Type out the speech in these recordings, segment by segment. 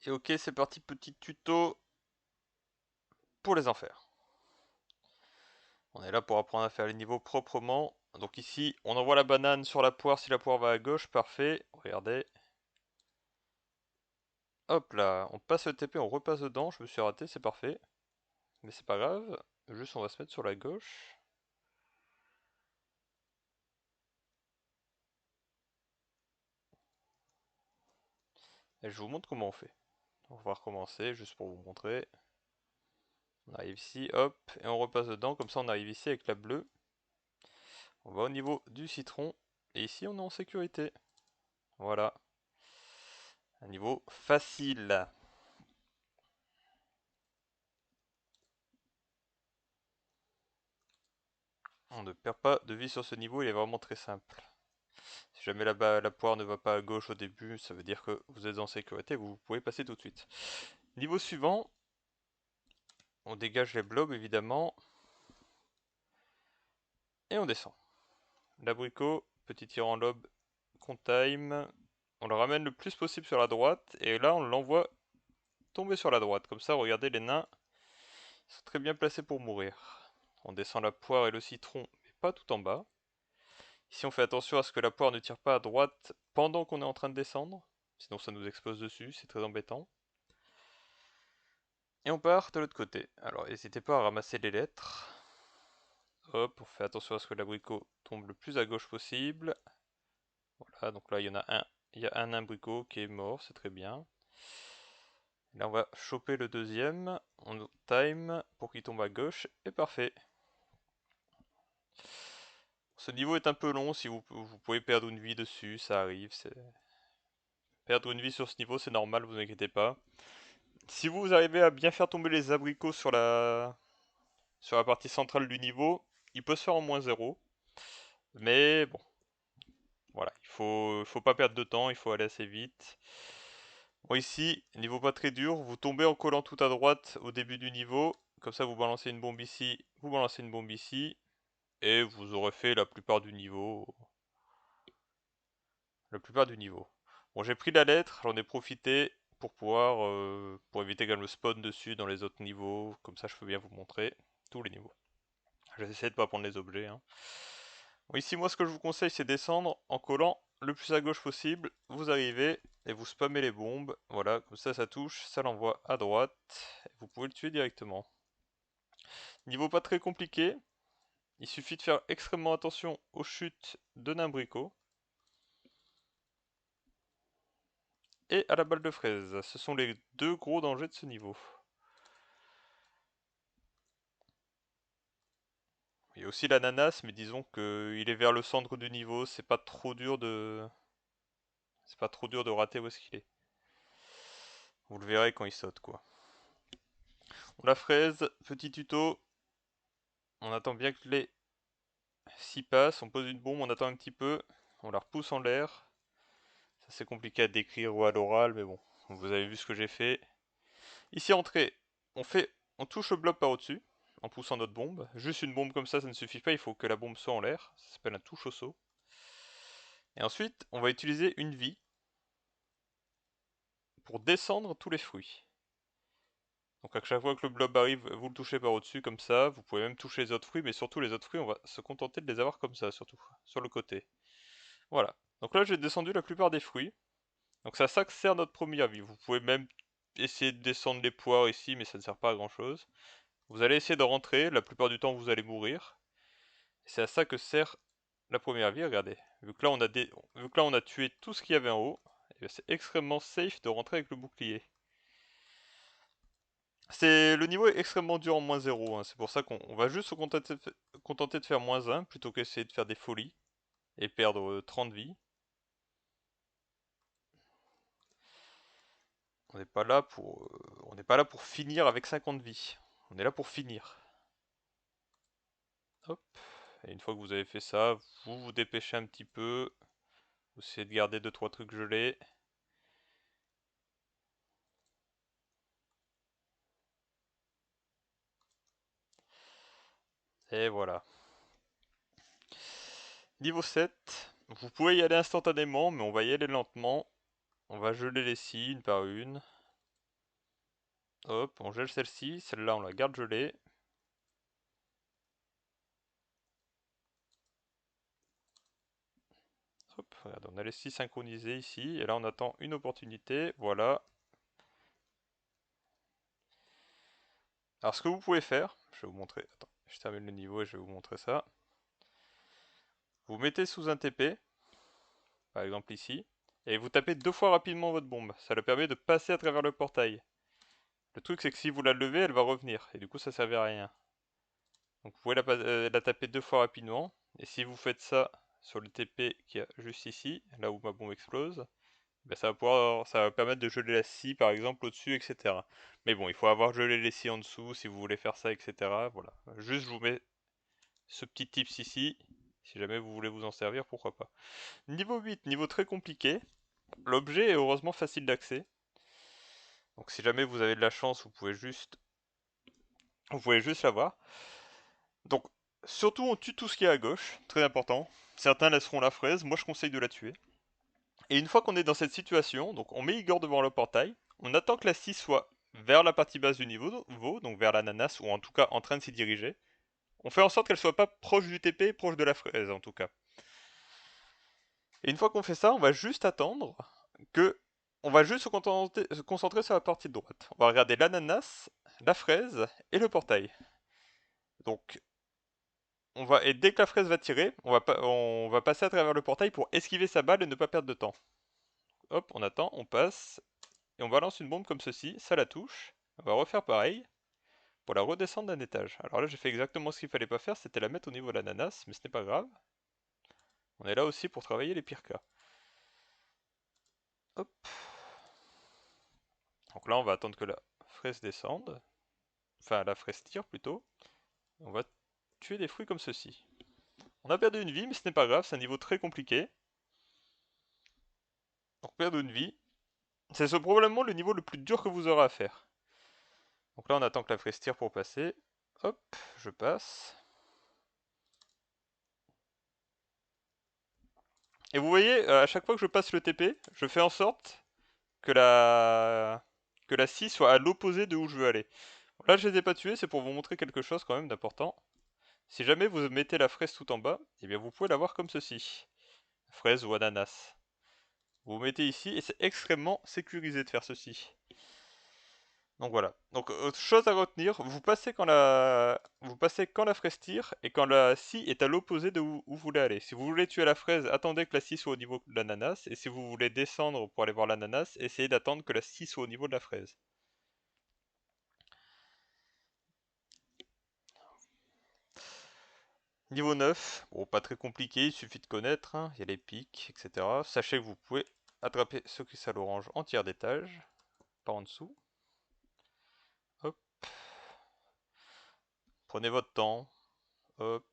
Et ok, c'est parti, petit tuto pour les enfers. On est là pour apprendre à faire les niveaux proprement. Donc ici, on envoie la banane sur la poire si la poire va à gauche, parfait. Regardez. Hop là, on passe le TP, on repasse dedans, je me suis raté, c'est parfait. Mais c'est pas grave, juste on va se mettre sur la gauche. Et je vous montre comment on fait. On va recommencer, juste pour vous montrer. On arrive ici, hop, et on repasse dedans, comme ça on arrive ici avec la bleue. On va au niveau du citron, et ici on est en sécurité. Voilà. Un niveau facile. On ne perd pas de vie sur ce niveau, il est vraiment très simple. Si jamais la poire ne va pas à gauche au début, ça veut dire que vous êtes en sécurité, vous pouvez passer tout de suite. Niveau suivant, on dégage les blobs évidemment, et on descend. L'abricot, petit tir en lobe, qu'on time, on le ramène le plus possible sur la droite, et là on l'envoie tomber sur la droite. Comme ça, regardez, les nains, ils sont très bien placés pour mourir. On descend la poire et le citron, mais pas tout en bas. Ici, on fait attention à ce que la poire ne tire pas à droite pendant qu'on est en train de descendre, sinon ça nous explose dessus, c'est très embêtant. Et on part de l'autre côté. Alors, n'hésitez pas à ramasser les lettres. Hop, on fait attention à ce que l'abricot tombe le plus à gauche possible. Voilà, donc là, il y en a un. Il y a un abricot qui est mort, c'est très bien. Là, on va choper le deuxième. On time pour qu'il tombe à gauche, et parfait. Ce niveau est un peu long, si vous pouvez perdre une vie dessus, ça arrive. Perdre une vie sur ce niveau, c'est normal, vous inquiétez pas. Si vous arrivez à bien faire tomber les abricots sur la partie centrale du niveau, il peut se faire en -0. Mais bon, voilà, il faut pas perdre de temps, il faut aller assez vite. Bon, ici, niveau pas très dur, vous tombez en collant tout à droite au début du niveau. Comme ça, vous balancez une bombe ici, vous balancez une bombe ici. Et vous aurez fait la plupart du niveau. La plupart du niveau. Bon, j'ai pris la lettre, j'en ai profité pour éviter qu'elle me spawn dessus dans les autres niveaux. Comme ça, je peux bien vous montrer tous les niveaux. J'essaie de pas prendre les objets, hein. Bon, ici, moi, ce que je vous conseille, c'est descendre en collant le plus à gauche possible. Vous arrivez et vous spammez les bombes. Voilà, comme ça touche, ça l'envoie à droite. Et vous pouvez le tuer directement. Niveau pas très compliqué, il suffit de faire extrêmement attention aux chutes de Nimbrico et à la balle de fraise. Ce sont les deux gros dangers de ce niveau. Il y a aussi l'ananas, mais disons qu'il est vers le centre du niveau, c'est pas trop dur de rater où est-ce qu'il est. Vous le verrez quand il saute, quoi. La fraise, petit tuto, on attend bien que les 6 passent, on pose une bombe, on attend un petit peu, on la repousse en l'air. Ça c'est compliqué à décrire ou à l'oral, mais bon, vous avez vu ce que j'ai fait. Ici entrée, on touche le blob par au-dessus, en poussant notre bombe. Juste une bombe comme ça ne suffit pas, il faut que la bombe soit en l'air. Ça s'appelle un touche au saut. Et ensuite, on va utiliser une vie pour descendre tous les fruits. Donc à chaque fois que le blob arrive, vous le touchez par au-dessus comme ça. Vous pouvez même toucher les autres fruits, mais surtout les autres fruits, on va se contenter de les avoir comme ça, surtout, sur le côté. Voilà. Donc là, j'ai descendu la plupart des fruits. Donc c'est à ça que sert notre première vie. Vous pouvez même essayer de descendre les poires ici, mais ça ne sert pas à grand chose. Vous allez essayer de rentrer, la plupart du temps vous allez mourir. C'est à ça que sert la première vie, regardez. Vu que là on a tué tout ce qu'il y avait en haut, c'est extrêmement safe de rentrer avec le bouclier. Le niveau est extrêmement dur en -0, hein. C'est pour ça qu'on va juste se contenter de faire -1 plutôt qu'essayer de faire des folies et perdre 30 vies. On n'est pas là pour finir avec 50 vies. On est là pour finir. Hop. Et une fois que vous avez fait ça, vous vous dépêchez un petit peu. Vous essayez de garder 2-3 trucs gelés. Et voilà. Niveau 7, vous pouvez y aller instantanément, mais on va y aller lentement. On va geler les scies une par une. Hop, on gèle celle-ci, celle-là on la garde gelée. Hop, regarde, on a les 6 synchronisés ici, et là on attend une opportunité, voilà. Alors ce que vous pouvez faire, je vais vous montrer, attends, je termine le niveau et je vais vous montrer ça. Vous mettez sous un TP, par exemple ici, et vous tapez 2 fois rapidement votre bombe, ça le permet de passer à travers le portail. Le truc c'est que si vous la levez, elle va revenir, et du coup ça servait à rien. Donc vous pouvez la taper 2 fois rapidement, et si vous faites ça sur le TP qui est juste ici, là où ma bombe explose, ben ça va permettre de geler la scie par exemple au-dessus, etc. Mais bon, il faut avoir gelé les scies en dessous si vous voulez faire ça, etc. Voilà. Juste, je vous mets ce petit tips ici. Si jamais vous voulez vous en servir, pourquoi pas. Niveau 8, niveau très compliqué. L'objet est heureusement facile d'accès. Donc si jamais vous avez de la chance, vous pouvez juste l'avoir. Donc, surtout on tue tout ce qui est à gauche, très important. Certains laisseront la fraise, moi je conseille de la tuer. Et une fois qu'on est dans cette situation, donc on met Igor devant le portail, on attend que la scie soit vers la partie basse du niveau, donc vers l'ananas, ou en tout cas en train de s'y diriger. On fait en sorte qu'elle soit pas proche du TP, proche de la fraise en tout cas. Et une fois qu'on fait ça, on va juste attendre que... On va juste se concentrer sur la partie de droite. On va regarder l'ananas, la fraise et le portail. Donc, et dès que la fraise va tirer, on va passer à travers le portail pour esquiver sa balle et ne pas perdre de temps. Hop, on attend, on passe, et on balance une bombe comme ceci, ça la touche. On va refaire pareil pour la redescendre d'un étage. Alors là, j'ai fait exactement ce qu'il fallait pas faire, c'était la mettre au niveau de l'ananas, mais ce n'est pas grave. On est là aussi pour travailler les pires cas. Hop. Donc là, on va attendre que la fraise descende. Enfin, la fraise tire plutôt. On va tuer des fruits comme ceci. On a perdu une vie, mais ce n'est pas grave, c'est un niveau très compliqué. Donc perdre une vie, c'est probablement le niveau le plus dur que vous aurez à faire. Donc là, on attend que la fraise tire pour passer. Hop, je passe. Et vous voyez, à chaque fois que je passe le TP, je fais en sorte que la scie soit à l'opposé de où je veux aller. Là, je les ai pas tués, c'est pour vous montrer quelque chose quand même d'important. Si jamais vous mettez la fraise tout en bas, eh bien vous pouvez l'avoir comme ceci. Fraise ou ananas. Vous vous mettez ici et c'est extrêmement sécurisé de faire ceci. Donc voilà. Donc chose à retenir, vous passez quand la fraise tire et quand la scie est à l'opposé de où vous voulez aller. Si vous voulez tuer la fraise, attendez que la scie soit au niveau de l'ananas, et si vous voulez descendre pour aller voir l'ananas, essayez d'attendre que la scie soit au niveau de la fraise. Niveau 9, bon pas très compliqué, il suffit de connaître, hein, il y a les pics, etc. Sachez que vous pouvez attraper ce cristal orange en tiers d'étage, pas en dessous. Hop. Prenez votre temps. Hop.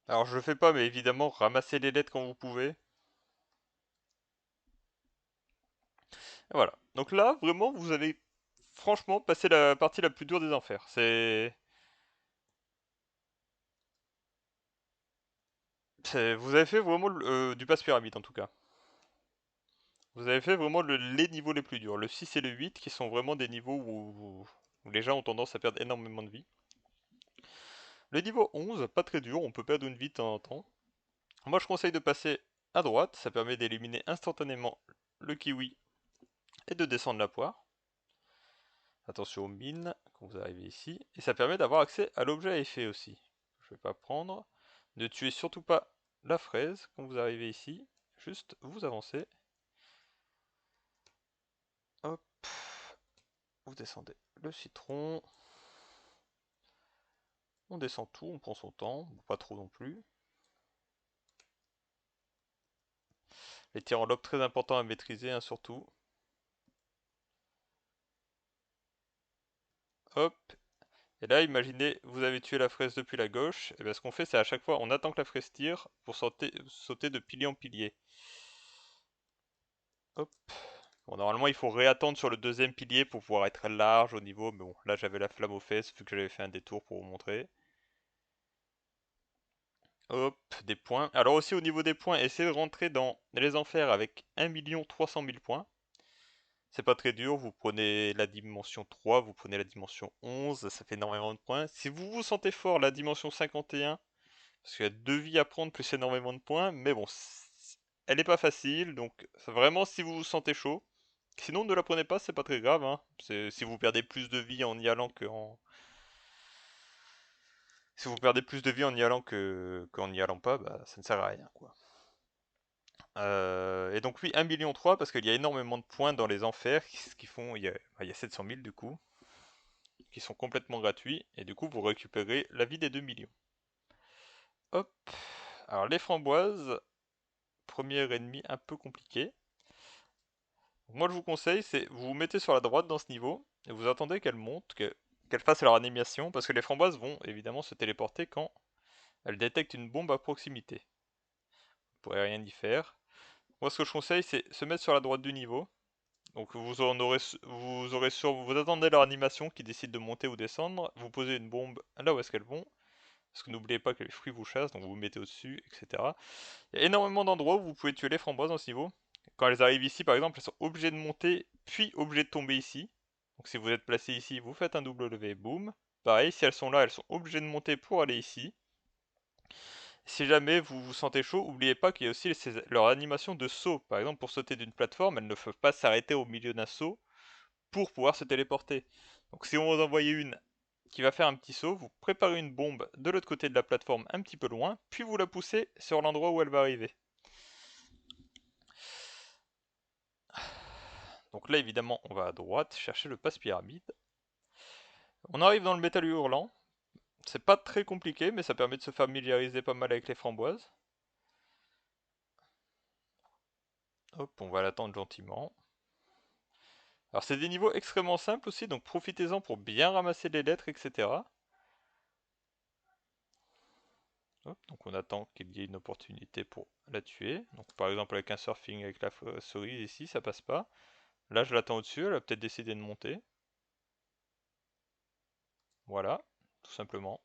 Alors je le fais pas, mais évidemment, ramassez les lettres quand vous pouvez. Et voilà. Donc là, vraiment, vous avez franchement passé la partie la plus dure des enfers. Vous avez fait vraiment du passe-pyramide en tout cas. Vous avez fait vraiment les niveaux les plus durs. Le 6 et le 8 qui sont vraiment des niveaux où les gens ont tendance à perdre énormément de vie. Le niveau 11, pas très dur, on peut perdre une vie de temps en temps. Moi je conseille de passer à droite, ça permet d'éliminer instantanément le kiwi et de descendre la poire. Attention aux mines quand vous arrivez ici. Et ça permet d'avoir accès à l'objet à effet aussi. Je vais pas prendre. Ne tuez surtout pas la fraise quand vous arrivez ici. Juste vous avancez. Hop. Vous descendez le citron. On descend tout, on prend son temps. Pas trop non plus. Les tirs en lobe très importants à maîtriser, hein, surtout. Hop. Et là, imaginez, vous avez tué la fraise depuis la gauche. Et bien ce qu'on fait, c'est à chaque fois, on attend que la fraise tire pour sauter de pilier en pilier. Hop. Bon, normalement, il faut réattendre sur le deuxième pilier pour pouvoir être large au niveau. Mais bon, là, j'avais la flamme aux fesses vu que j'avais fait un détour pour vous montrer. Hop, des points. Alors aussi au niveau des points, essayez de rentrer dans les enfers avec 1 300 000 points. C'est pas très dur, vous prenez la dimension 3, vous prenez la dimension 11, ça fait énormément de points. Si vous vous sentez fort, la dimension 51, parce qu'il y a 2 vies à prendre plus énormément de points, mais bon, elle est pas facile, donc vraiment si vous vous sentez chaud. Sinon ne la prenez pas, c'est pas très grave, hein. Si vous perdez plus de vie en y allant que en... Si vous perdez plus de vie en y allant qu'en n'y allant pas, bah ça ne sert à rien, quoi. Et donc oui, 1,3 million parce qu'il y a énormément de points dans les enfers qui font... il y a 700 000 du coup, qui sont complètement gratuits, et du coup vous récupérez la vie des 2 millions. Hop, alors les framboises, premier ennemi un peu compliqué. Moi je vous conseille, c'est vous vous mettez sur la droite dans ce niveau, et vous attendez qu'elles montent, qu'elles fassent leur animation, parce que les framboises vont évidemment se téléporter quand elles détectent une bombe à proximité. Vous pourrez rien y faire. Moi ce que je conseille c'est se mettre sur la droite du niveau. Donc vous attendez leur animation qui décide de monter ou descendre, vous posez une bombe là où est-ce qu'elles vont, parce que n'oubliez pas que les fruits vous chassent, donc vous vous mettez au-dessus, etc. Il y a énormément d'endroits où vous pouvez tuer les framboises dans ce niveau. Quand elles arrivent ici par exemple, elles sont obligées de monter, puis obligées de tomber ici. Donc si vous êtes placé ici, vous faites un double levé, boum. Pareil, si elles sont là, elles sont obligées de monter pour aller ici. Si jamais vous vous sentez chaud, n'oubliez pas qu'il y a aussi leur animation de saut. Par exemple, pour sauter d'une plateforme, elles ne peuvent pas s'arrêter au milieu d'un saut pour pouvoir se téléporter. Donc si on vous envoyez une qui va faire un petit saut, vous préparez une bombe de l'autre côté de la plateforme un petit peu loin, puis vous la poussez sur l'endroit où elle va arriver. Donc là évidemment on va à droite chercher le passe pyramide. On arrive dans le métal hurlant. C'est pas très compliqué mais ça permet de se familiariser pas mal avec les framboises. Hop, on va l'attendre gentiment. Alors c'est des niveaux extrêmement simples aussi, donc profitez-en pour bien ramasser les lettres, etc. Hop, donc on attend qu'il y ait une opportunité pour la tuer. Donc par exemple avec un surfing avec la cerise ici, ça passe pas. Là je l'attends au-dessus, elle a peut-être décidé de monter. Voilà, tout simplement.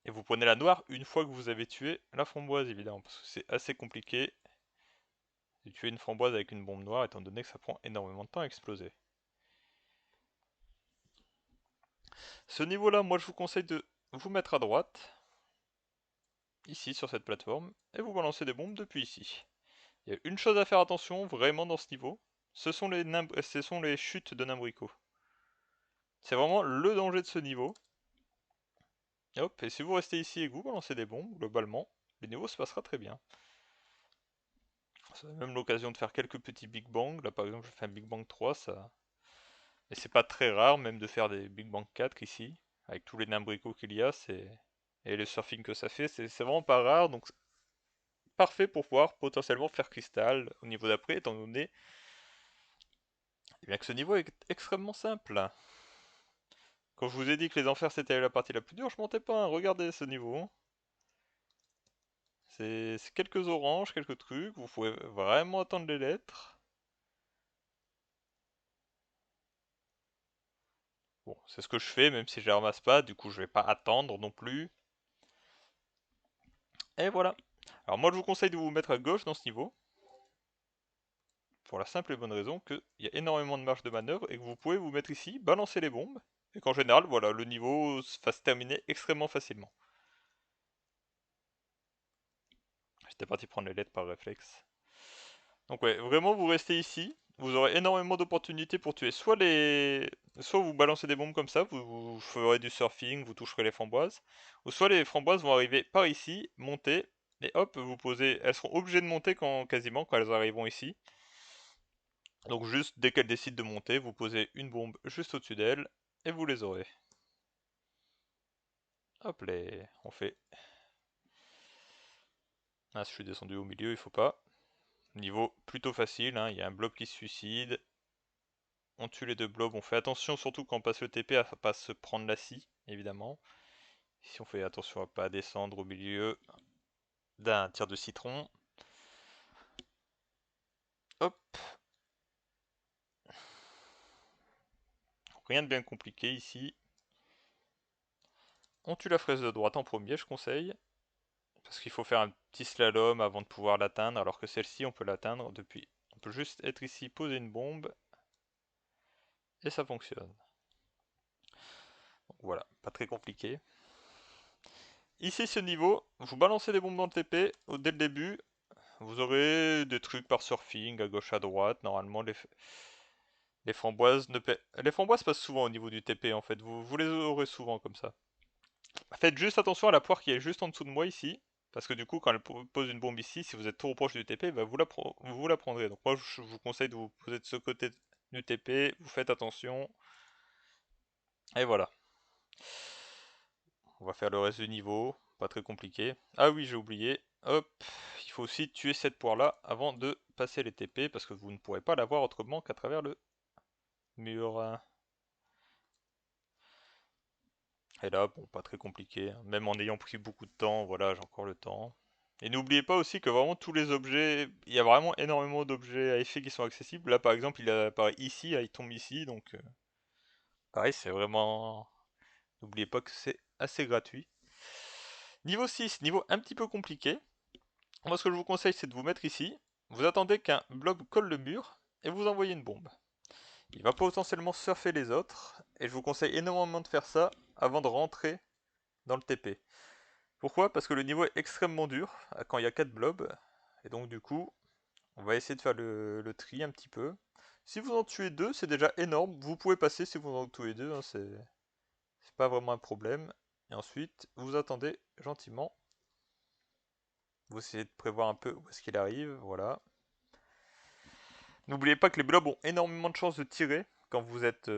Et vous prenez la noire une fois que vous avez tué la framboise évidemment, parce que c'est assez compliqué de tuer une framboise avec une bombe noire étant donné que ça prend énormément de temps à exploser. Ce niveau-là, moi je vous conseille de vous mettre à droite, ici sur cette plateforme, et vous balancez des bombes depuis ici. Il y a une chose à faire attention vraiment dans ce niveau, ce sont les chutes de Nimbrico. C'est vraiment le danger de ce niveau. Et hop, et si vous restez ici et que vous balancez des bombes, globalement, le niveau se passera très bien. C'est même l'occasion de faire quelques petits Big Bang. Là par exemple je fais un Big Bang 3, ça... Et c'est pas très rare même de faire des Big Bang 4 ici. Avec tous les nimbricots qu'il y a, et le surfing que ça fait, c'est vraiment pas rare. Donc parfait pour pouvoir potentiellement faire cristal au niveau d'après, étant donné bien que ce niveau est extrêmement simple. Quand je vous ai dit que les enfers c'était la partie la plus dure, je mentais pas, hein. Regardez ce niveau, hein. C'est quelques oranges, quelques trucs, vous pouvez vraiment attendre les lettres. Bon, c'est ce que je fais, même si je les ramasse pas, du coup je vais pas attendre non plus. Et voilà. Alors moi je vous conseille de vous mettre à gauche dans ce niveau, pour la simple et bonne raison qu'il y a énormément de marge de manœuvre et que vous pouvez vous mettre ici, balancer les bombes, et qu'en général, voilà, le niveau va se terminer extrêmement facilement. J'étais parti prendre les lettres par réflexe. Donc ouais, vraiment vous restez ici, vous aurez énormément d'opportunités pour tuer soit vous balancez des bombes comme ça, vous ferez du surfing, vous toucherez les framboises, ou soit les framboises vont arriver par ici, monter, et hop, vous posez... Elles seront obligées de monter quasiment quand elles arriveront ici. Donc juste dès qu'elles décident de monter, vous posez une bombe juste au-dessus d'elles, et vous les aurez. Hop là, on fait... Ah, je suis descendu au milieu, il faut pas. Niveau plutôt facile, hein, il y a un blob qui se suicide. On tue les deux blobs, on fait attention surtout quand on passe le TP à pas se prendre la scie, évidemment. Ici on fait attention à pas descendre au milieu d'un tir de citron. Hop. Rien de bien compliqué ici. On tue la fraise de droite en premier, je conseille. Parce qu'il faut faire un petit slalom avant de pouvoir l'atteindre, alors que celle-ci, on peut l'atteindre depuis... On peut juste être ici, poser une bombe, et ça fonctionne. Donc voilà, pas très compliqué. Ici, ce niveau, vous balancez des bombes dans le TP dès le début. Vous aurez des trucs par surfing, à gauche, à droite. Normalement, les framboises ne les framboises passent souvent au niveau du TP, en fait. Vous les aurez souvent comme ça. Faites juste attention à la poire qui est juste en dessous de moi ici. Parce que du coup, quand elle pose une bombe ici, si vous êtes trop proche du TP, bah vous la prendrez. Donc moi, je vous conseille de vous poser de ce côté du TP. Vous faites attention. Et voilà. On va faire le reste du niveau. Pas très compliqué. Ah oui, j'ai oublié. Hop. Il faut aussi tuer cette poire-là avant de passer les TP. Parce que vous ne pourrez pas l'avoir autrement qu'à travers le mur. Et là, bon, pas très compliqué, hein. Même en ayant pris beaucoup de temps, voilà, j'ai encore le temps. Et n'oubliez pas aussi que vraiment tous les objets, il y a vraiment énormément d'objets à effet qui sont accessibles. Là, par exemple, il apparaît ici, il tombe ici, donc pareil, c'est vraiment... N'oubliez pas que c'est assez gratuit. Niveau 6, niveau un petit peu compliqué. Moi, ce que je vous conseille, c'est de vous mettre ici. Vous attendez qu'un blob colle le mur, et vous envoyez une bombe. Il va potentiellement surfer les autres, et je vous conseille énormément de faire ça avant de rentrer dans le TP. Pourquoi? Parce que le niveau est extrêmement dur quand il y a 4 blobs. Et donc du coup, on va essayer de faire le tri un petit peu. Si vous en tuez 2, c'est déjà énorme. Vous pouvez passer si vous en tuez 2, hein, c'est pas vraiment un problème. Et ensuite, vous attendez gentiment. Vous essayez de prévoir un peu où est-ce qu'il arrive, voilà. N'oubliez pas que les blobs ont énormément de chances de tirer quand vous êtes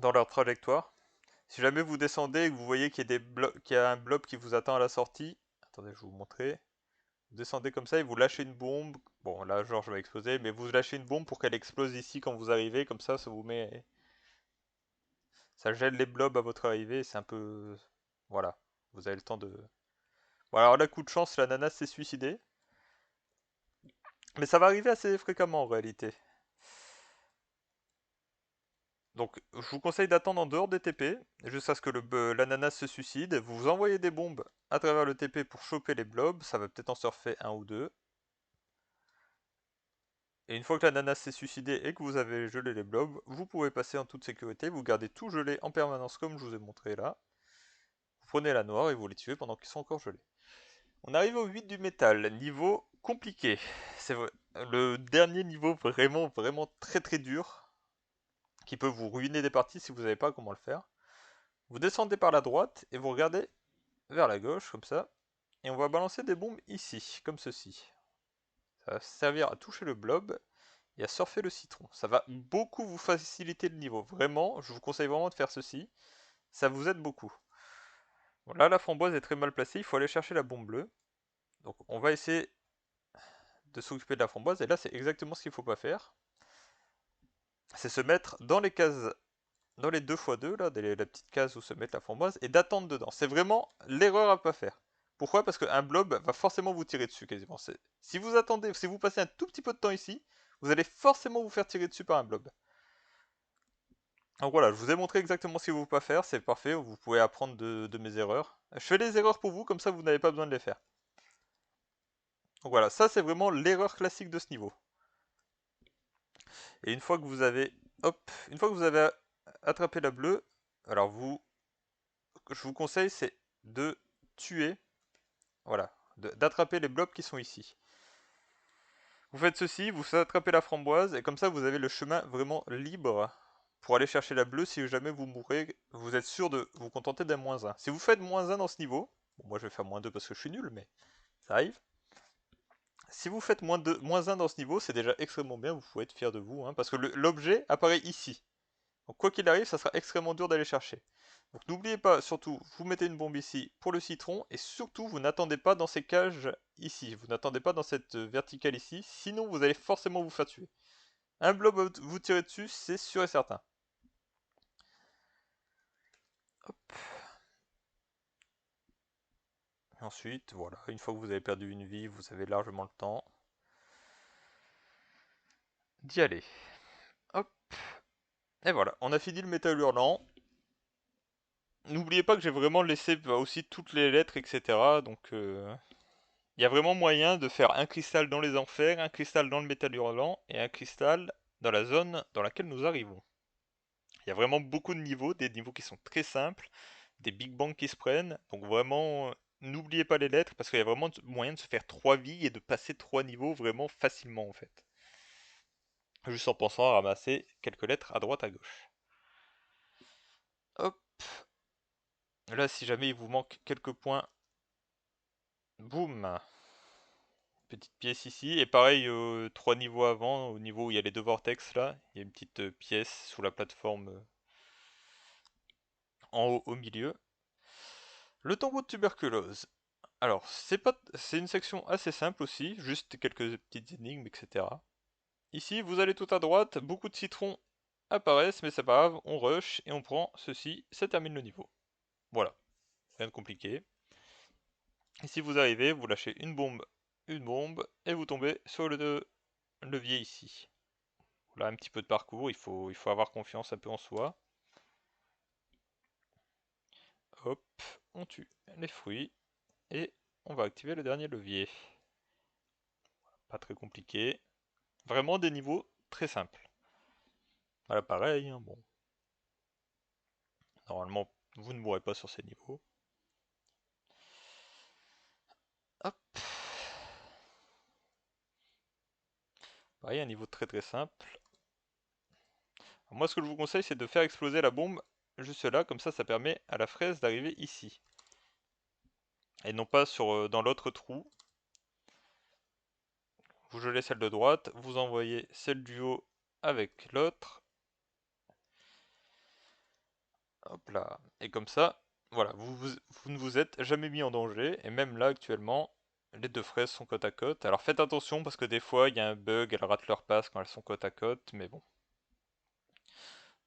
dans leur trajectoire. Si jamais vous descendez et que vous voyez qu'il y a un blob qui vous attend à la sortie, attendez, je vais vous montrer. Vous descendez comme ça et vous lâchez une bombe. Bon, là, Georges va exploser, mais vous lâchez une bombe pour qu'elle explose ici quand vous arrivez. Comme ça vous met. Ça gèle les blobs à votre arrivée. C'est un peu. Voilà. Vous avez le temps de. Bon, alors là, coup de chance, l'ananas s'est suicidé. Mais ça va arriver assez fréquemment en réalité. Donc, je vous conseille d'attendre en dehors des TP, jusqu'à ce que l'ananas se suicide. Vous envoyez des bombes à travers le TP pour choper les blobs. Ça va peut-être en surfer un ou deux. Et une fois que l'ananas s'est suicidé et que vous avez gelé les blobs, vous pouvez passer en toute sécurité, vous gardez tout gelé en permanence comme je vous ai montré là. Vous prenez la noire et vous les tuez pendant qu'ils sont encore gelés. On arrive au 8 du métal, niveau compliqué. C'est le dernier niveau vraiment vraiment très très dur, qui peut vous ruiner des parties si vous savez pas comment le faire. Vous descendez par la droite et vous regardez vers la gauche comme ça, et on va balancer des bombes ici, comme ceci. Ça va servir à toucher le blob et à surfer le citron. Ça va beaucoup vous faciliter le niveau. Vraiment, je vous conseille vraiment de faire ceci. Ça vous aide beaucoup. Bon, là, la framboise est très mal placée. Il faut aller chercher la bombe bleue. Donc, on va essayer de s'occuper de la framboise. Et là, c'est exactement ce qu'il ne faut pas faire. C'est se mettre dans les cases, dans les 2x2, là, la petite case où se met la framboise, et d'attendre dedans. C'est vraiment l'erreur à ne pas faire. Pourquoi? Parce qu'un blob va forcément vous tirer dessus quasiment. Si vous attendez, si vous passez un tout petit peu de temps ici, vous allez forcément vous faire tirer dessus par un blob. Donc voilà, je vous ai montré exactement ce qu'il ne faut pas faire, c'est parfait, vous pouvez apprendre de mes erreurs. Je fais les erreurs pour vous, comme ça vous n'avez pas besoin de les faire. Donc voilà, ça c'est vraiment l'erreur classique de ce niveau. Et une fois que vous avez, hop, une fois que vous avez attrapé la bleue, alors je vous conseille c'est de tuer, voilà, d'attraper les blobs qui sont ici. Vous faites ceci, vous attrapez la framboise, et comme ça vous avez le chemin vraiment libre pour aller chercher la bleue. Si jamais vous mourrez, vous êtes sûr de vous contenter d'un -1. Si vous faites -1 dans ce niveau, bon, moi je vais faire -2 parce que je suis nul, mais ça arrive. Si vous faites -1 dans ce niveau, c'est déjà extrêmement bien, vous pouvez être fier de vous, hein, parce que l'objet apparaît ici. Donc quoi qu'il arrive, ça sera extrêmement dur d'aller chercher. Donc n'oubliez pas, surtout, vous mettez une bombe ici pour le citron, et surtout, vous n'attendez pas dans ces cages ici. Vous n'attendez pas dans cette verticale ici, sinon vous allez forcément vous faire tuer. Un blob va vous tirer dessus, c'est sûr et certain. Hop. Ensuite, voilà, une fois que vous avez perdu une vie, vous avez largement le temps d'y aller. Hop. Et voilà, on a fini le métal hurlant. N'oubliez pas que j'ai vraiment laissé aussi toutes les lettres, etc. Donc il y a vraiment moyen de faire un cristal dans les enfers, un cristal dans le métal hurlant et un cristal dans la zone dans laquelle nous arrivons. Il y a vraiment beaucoup de niveaux, des niveaux qui sont très simples, des big bangs qui se prennent. Donc vraiment, n'oubliez pas les lettres parce qu'il y a vraiment moyen de se faire 3 vies et de passer 3 niveaux vraiment facilement en fait. Juste en pensant à ramasser quelques lettres à droite à gauche. Hop, là si jamais il vous manque quelques points, boum, petite pièce ici. Et pareil, 3 niveaux avant, au niveau où il y a les deux vortex là, il y a une petite pièce sous la plateforme en haut au milieu. Le tombeau de tuberculose. Alors, c'est une section assez simple aussi, juste quelques petites énigmes, etc. Ici, vous allez tout à droite, beaucoup de citrons apparaissent, mais c'est pas grave, on rush et on prend ceci, ça termine le niveau. Voilà, rien de compliqué. Ici, vous arrivez, vous lâchez une bombe, et vous tombez sur le levier ici. Voilà un petit peu de parcours, il faut avoir confiance un peu en soi. Hop, on tue les fruits, et on va activer le dernier levier. Pas très compliqué. Vraiment des niveaux très simples. Voilà, pareil, hein, bon. Normalement, vous ne mourrez pas sur ces niveaux. Hop. Pareil, un niveau très très simple. Alors moi, ce que je vous conseille, c'est de faire exploser la bombe juste là, comme ça permet à la fraise d'arriver ici. Et non pas dans l'autre trou. Vous gelez celle de droite, vous envoyez celle du haut avec l'autre. Hop là. Et comme ça, voilà, vous ne vous êtes jamais mis en danger. Et même là, actuellement, les deux fraises sont côte à côte. Alors faites attention parce que des fois, il y a un bug, elles ratent leur passe quand elles sont côte à côte. Mais bon.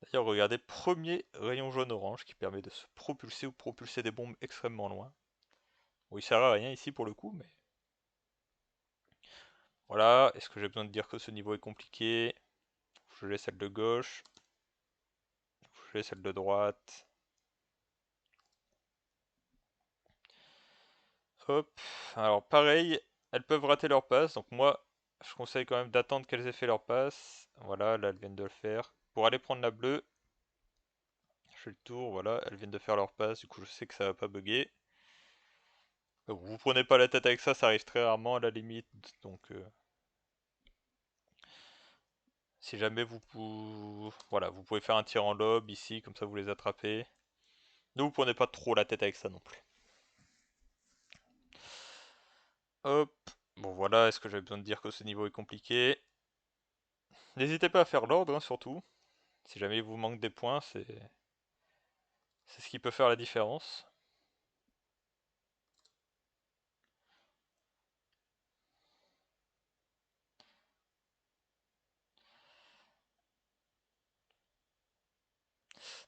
D'ailleurs, regardez, premier rayon jaune-orange qui permet de se propulser ou propulser des bombes extrêmement loin. Bon, il sert à rien ici pour le coup, mais... Voilà, est-ce que j'ai besoin de dire que ce niveau est compliqué? Je laisse celle de gauche. Je laisse celle de droite. Hop. Alors pareil, elles peuvent rater leur passe, donc moi, je conseille quand même d'attendre qu'elles aient fait leur passe. Voilà, là, elles viennent de le faire. Pour aller prendre la bleue, je fais le tour, voilà, elles viennent de faire leur passe, du coup je sais que ça va pas bugger. Donc, vous prenez pas la tête avec ça arrive très rarement à la limite, donc... si jamais voilà, vous pouvez faire un tir en lob ici, comme ça vous les attrapez. Ne vous prenez pas trop la tête avec ça non plus. Hop. Bon voilà, est-ce que j'avais besoin de dire que ce niveau est compliqué? N'hésitez pas à faire l'ordre, hein, surtout. Si jamais il vous manque des points, c'est ce qui peut faire la différence.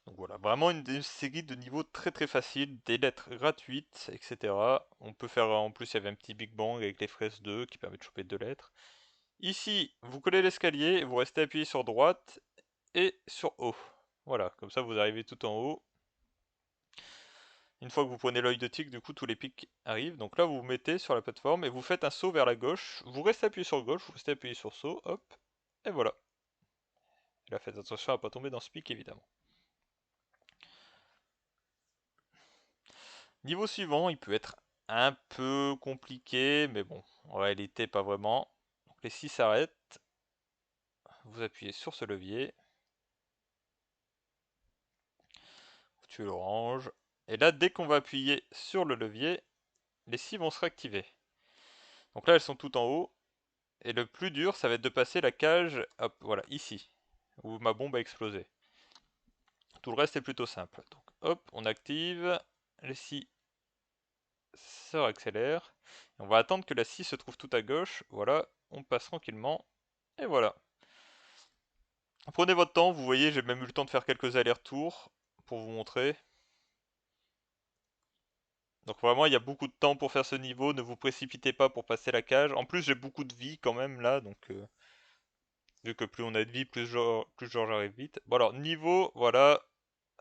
Donc voilà, vraiment une série de niveaux très très faciles, des lettres gratuites, etc. On peut faire, en plus il y avait un petit Big Bang avec les fraises 2 qui permet de choper 2 lettres. Ici, vous collez l'escalier, vous restez appuyé sur droite et sur haut. Voilà, comme ça vous arrivez tout en haut. Une fois que vous prenez l'œil de tigre, du coup tous les pics arrivent. Donc là vous vous mettez sur la plateforme et vous faites un saut vers la gauche. Vous restez appuyé sur gauche, vous restez appuyé sur saut, hop, et voilà. Et là faites attention à ne pas tomber dans ce pic évidemment. Niveau suivant, il peut être un peu compliqué, mais bon, en réalité pas vraiment. Donc les 6 s'arrêtent, vous appuyez sur ce levier, vous tuez l'orange, et là dès qu'on va appuyer sur le levier, les 6 vont se réactiver. Donc là elles sont toutes en haut, et le plus dur ça va être de passer la cage, hop, voilà, ici, où ma bombe a explosé. Tout le reste est plutôt simple. Donc hop, on active, les 6 se réaccélèrent, et on va attendre que la 6 se trouve tout à gauche, voilà, on passe tranquillement, et voilà. Prenez votre temps, vous voyez, j'ai même eu le temps de faire quelques allers-retours pour vous montrer. Donc vraiment, il y a beaucoup de temps pour faire ce niveau, ne vous précipitez pas pour passer la cage. En plus, j'ai beaucoup de vie quand même là, donc vu que plus on a de vie, plus genre j'arrive vite. Bon alors, niveau, voilà,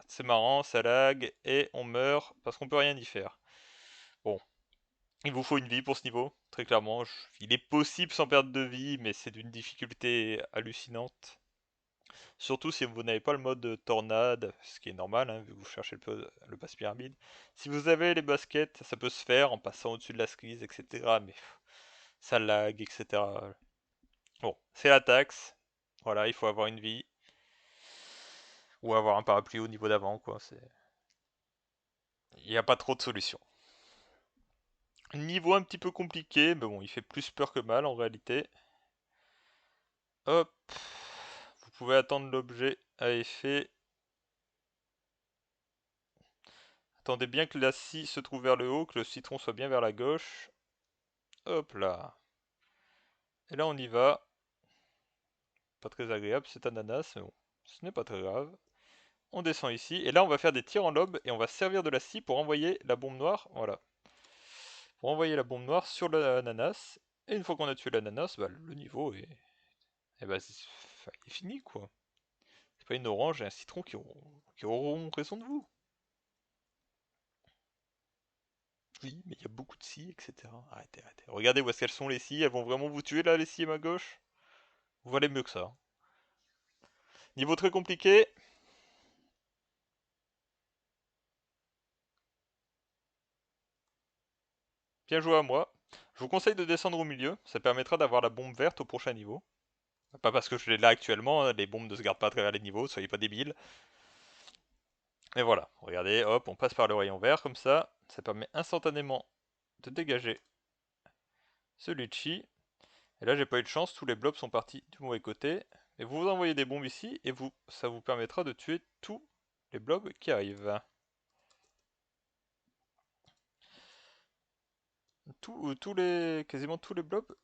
c'est marrant, ça lag, et on meurt parce qu'on peut rien y faire. Bon, il vous faut une vie pour ce niveau, très clairement. Il est possible sans perdre de vie, mais c'est d'une difficulté hallucinante. Surtout si vous n'avez pas le mode tornade, ce qui est normal, hein, vu que vous cherchez le passe pyramide. Si vous avez les baskets, ça peut se faire en passant au-dessus de la skis, etc. Mais ça lag, etc. Bon, c'est la taxe. Voilà, il faut avoir une vie. Ou avoir un parapluie au niveau d'avant, quoi. Il n'y a pas trop de solutions. Niveau un petit peu compliqué, mais bon, il fait plus peur que mal en réalité. Hop. Vous pouvez attendre l'objet à effet. Attendez bien que la scie se trouve vers le haut, que le citron soit bien vers la gauche. Hop là. Et là on y va. Pas très agréable cet ananas, mais bon, ce n'est pas très grave. On descend ici, et là on va faire des tirs en lobe, et on va servir de la scie pour envoyer la bombe noire, voilà. Pour envoyer la bombe noire sur l'ananas, et une fois qu'on a tué l'ananas, bah, le niveau est... Eh bah, il est fini quoi. C'est pas une orange et un citron qui auront raison de vous. Oui, mais il y a beaucoup de scies, etc. Arrêtez, arrêtez. Regardez où est-ce qu'elles sont les scies, elles vont vraiment vous tuer là, les scies à ma gauche. Vous valez mieux que ça. Niveau très compliqué. Bien joué à moi. Je vous conseille de descendre au milieu, ça permettra d'avoir la bombe verte au prochain niveau. Pas parce que je l'ai là actuellement, hein, les bombes ne se gardent pas à travers les niveaux, soyez pas débiles. Et voilà, regardez, hop, on passe par le rayon vert comme ça permet instantanément de dégager ce litchi. Et là j'ai pas eu de chance, tous les blobs sont partis du mauvais côté. Et vous envoyez des bombes ici, et ça vous permettra de tuer tous les blobs qui arrivent. Quasiment tous les blobs,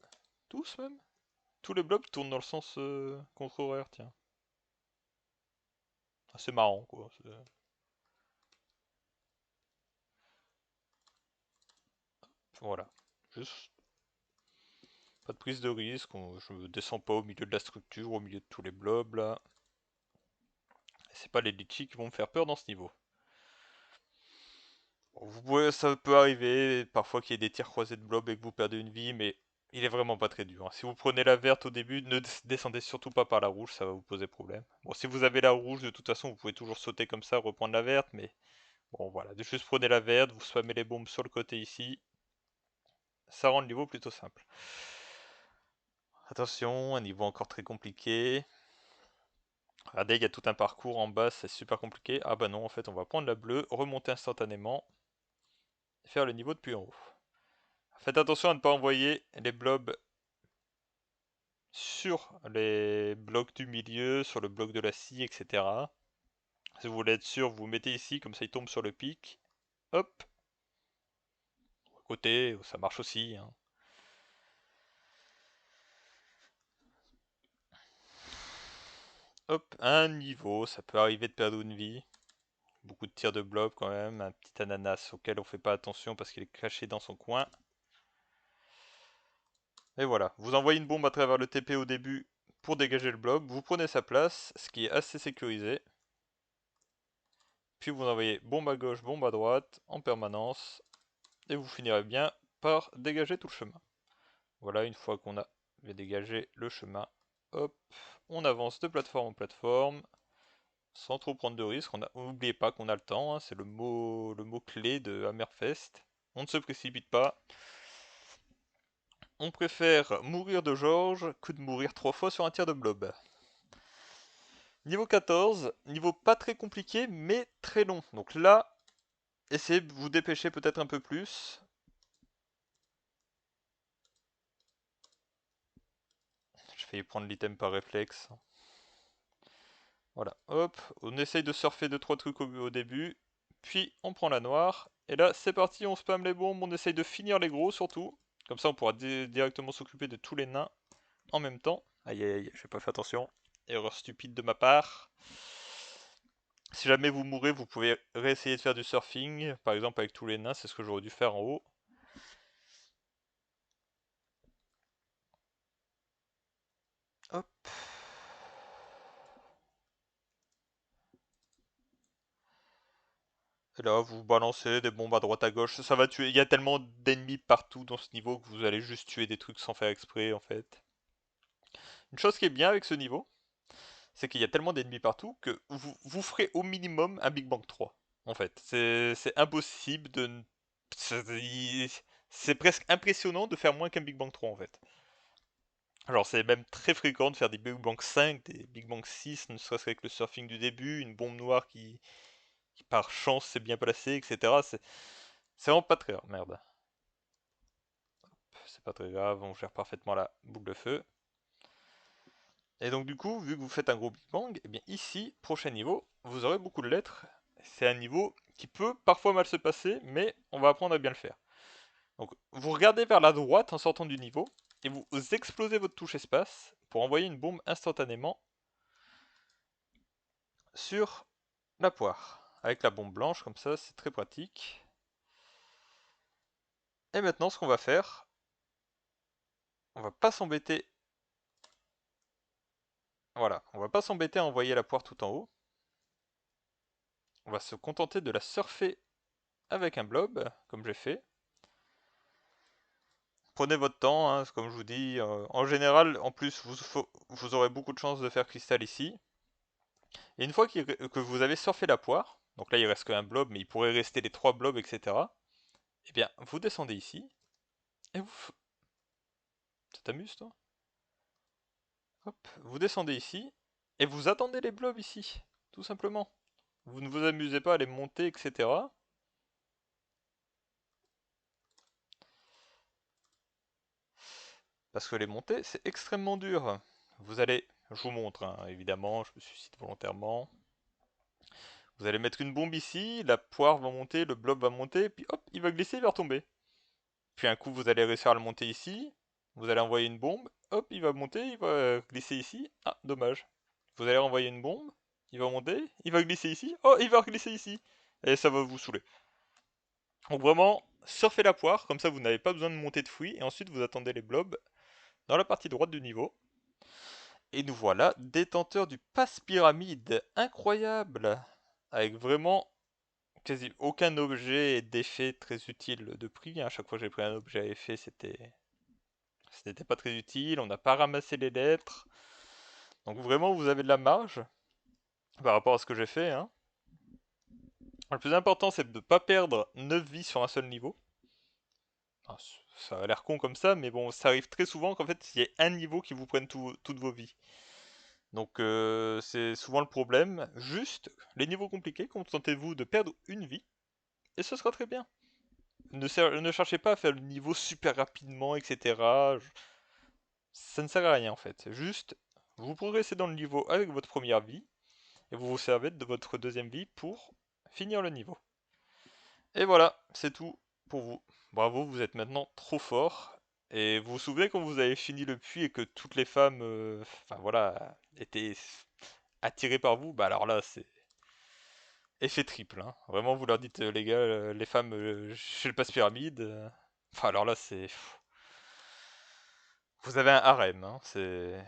tous même. Tous les blobs tournent dans le sens contre-horaire, tiens. Ah, c'est marrant quoi. Voilà. Juste pas de prise de risque, je descends pas au milieu de la structure, au milieu de tous les blobs là. C'est pas les litchis qui vont me faire peur dans ce niveau. Bon, ça peut arriver parfois qu'il y ait des tirs croisés de blobs et que vous perdez une vie, mais il est vraiment pas très dur, hein. Si vous prenez la verte au début, ne descendez surtout pas par la rouge, ça va vous poser problème. Bon, si vous avez la rouge, de toute façon, vous pouvez toujours sauter comme ça, reprendre la verte, mais bon, voilà. Juste prenez la verte, vous spammez les bombes sur le côté ici, ça rend le niveau plutôt simple. Attention, un niveau encore très compliqué. Regardez, il y a tout un parcours en bas, c'est super compliqué. Ah bah non, en fait, on va prendre la bleue, remonter instantanément, et faire le niveau depuis en haut. Faites attention à ne pas envoyer les blobs sur les blocs du milieu, sur le bloc de la scie, etc. Si vous voulez être sûr, vous mettez ici, comme ça il tombe sur le pic. Hop, à côté, ça marche aussi, hein. Hop, un niveau, ça peut arriver de perdre une vie. Beaucoup de tirs de blob quand même, un petit ananas auquel on fait pas attention parce qu'il est caché dans son coin. Et voilà, vous envoyez une bombe à travers le TP au début pour dégager le blob, vous prenez sa place, ce qui est assez sécurisé. Puis vous envoyez bombe à gauche, bombe à droite, en permanence, et vous finirez bien par dégager tout le chemin. Voilà, une fois qu'on a dégagé le chemin, hop, on avance de plateforme en plateforme, sans trop prendre de risques. N'oubliez pas qu'on a le temps, hein, c'est le mot clé de Hammerfest. On ne se précipite pas. On préfère mourir de Georges que de mourir 3 fois sur un tir de blob. Niveau 14, niveau pas très compliqué, mais très long. Donc là, essayez de vous dépêcher peut-être un peu plus. Je vais prendre l'item par réflexe. Voilà, hop, on essaye de surfer 2-3 trucs au début, puis on prend la noire, et là c'est parti, on spam les bombes, on essaye de finir les gros surtout, comme ça on pourra directement s'occuper de tous les nains en même temps. Aïe aïe aïe, j'ai pas fait attention, erreur stupide de ma part. Si jamais vous mourrez, vous pouvez réessayer de faire du surfing, par exemple avec tous les nains, c'est ce que j'aurais dû faire en haut. Hop. Et là, vous balancez des bombes à droite à gauche, ça va tuer. Il y a tellement d'ennemis partout dans ce niveau que vous allez juste tuer des trucs sans faire exprès en fait. Une chose qui est bien avec ce niveau, c'est qu'il y a tellement d'ennemis partout que vous ferez au minimum un Big Bang 3. En fait, c'est impossible de... C'est presque impressionnant de faire moins qu'un Big Bang 3 en fait. Alors c'est même très fréquent de faire des Big Bang 5, des Big Bang 6, ne serait-ce qu'avec le surfing du début, une bombe noire qui par chance s'est bien placée, etc. C'est vraiment pas très grave, merde. C'est pas très grave, on gère parfaitement la boucle de feu. Et donc du coup, vu que vous faites un gros Big Bang, et bien ici, prochain niveau, vous aurez beaucoup de lettres. C'est un niveau qui peut parfois mal se passer, mais on va apprendre à bien le faire. Donc vous regardez vers la droite en sortant du niveau, et vous explosez votre touche espace pour envoyer une bombe instantanément sur la poire. Avec la bombe blanche, comme ça, c'est très pratique. Et maintenant, ce qu'on va faire, on va pas s'embêter. Voilà, on va pas s'embêter à envoyer la poire tout en haut. On va se contenter de la surfer avec un blob, comme j'ai fait. Prenez votre temps, hein, comme je vous dis. En général, en plus, vous aurez beaucoup de chances de faire cristal ici. Et une fois que vous avez surfé la poire, donc là il reste qu'un blob, mais il pourrait rester les 3 blobs, etc. Eh bien, vous descendez ici, et vous... Ça t'amuse, toi? Hop, vous descendez ici, et vous attendez les blobs ici, tout simplement. Vous ne vous amusez pas à les monter, etc. Parce que les monter, c'est extrêmement dur. Vous allez... Je vous montre, hein, évidemment, je me suicide volontairement. Vous allez mettre une bombe ici, la poire va monter, le blob va monter, puis hop, il va glisser, il va retomber. Puis un coup, vous allez réussir à le monter ici, vous allez envoyer une bombe, hop, il va monter, il va glisser ici. Ah, dommage. Vous allez renvoyer une bombe, il va monter, il va glisser ici, oh, il va glisser ici. Et ça va vous saouler. Donc vraiment, surfez la poire, comme ça vous n'avez pas besoin de monter de fruits, et ensuite vous attendez les blobs dans la partie droite du niveau. Et nous voilà, détenteurs du passe pyramide, incroyable, avec vraiment quasi aucun objet d'effet très utile de prix. À chaque fois que j'ai pris un objet à effet, c'était pas très utile. On n'a pas ramassé les lettres. Donc vraiment, vous avez de la marge par rapport à ce que j'ai fait, hein. Le plus important, c'est de ne pas perdre 9 vies sur un seul niveau. Ah, ça a l'air con comme ça, mais bon, ça arrive très souvent qu'en fait, il y ait un niveau qui vous prenne toutes vos vies. Donc c'est souvent le problème. Juste, les niveaux compliqués, contentez-vous de perdre une vie, et ce sera très bien. Ne cherchez pas à faire le niveau super rapidement, etc. Ça ne sert à rien en fait. Juste, vous progressez dans le niveau avec votre première vie, et vous vous servez de votre deuxième vie pour finir le niveau. Et voilà, c'est tout pour vous. Bravo, vous êtes maintenant trop fort. Et vous vous souvenez quand vous avez fini le puits et que toutes les femmes, enfin voilà, étaient attirées par vous? Bah alors là, c'est effet triple, hein. Vraiment, vous leur dites, les gars, les femmes, chez le passe-pyramide. Enfin alors là, c'est... Vous avez un harem, hein. C'est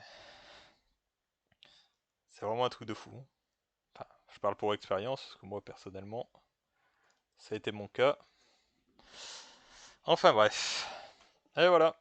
vraiment un truc de fou. Enfin, je parle pour expérience, parce que moi, personnellement, ça a été mon cas. Enfin bref. Et voilà.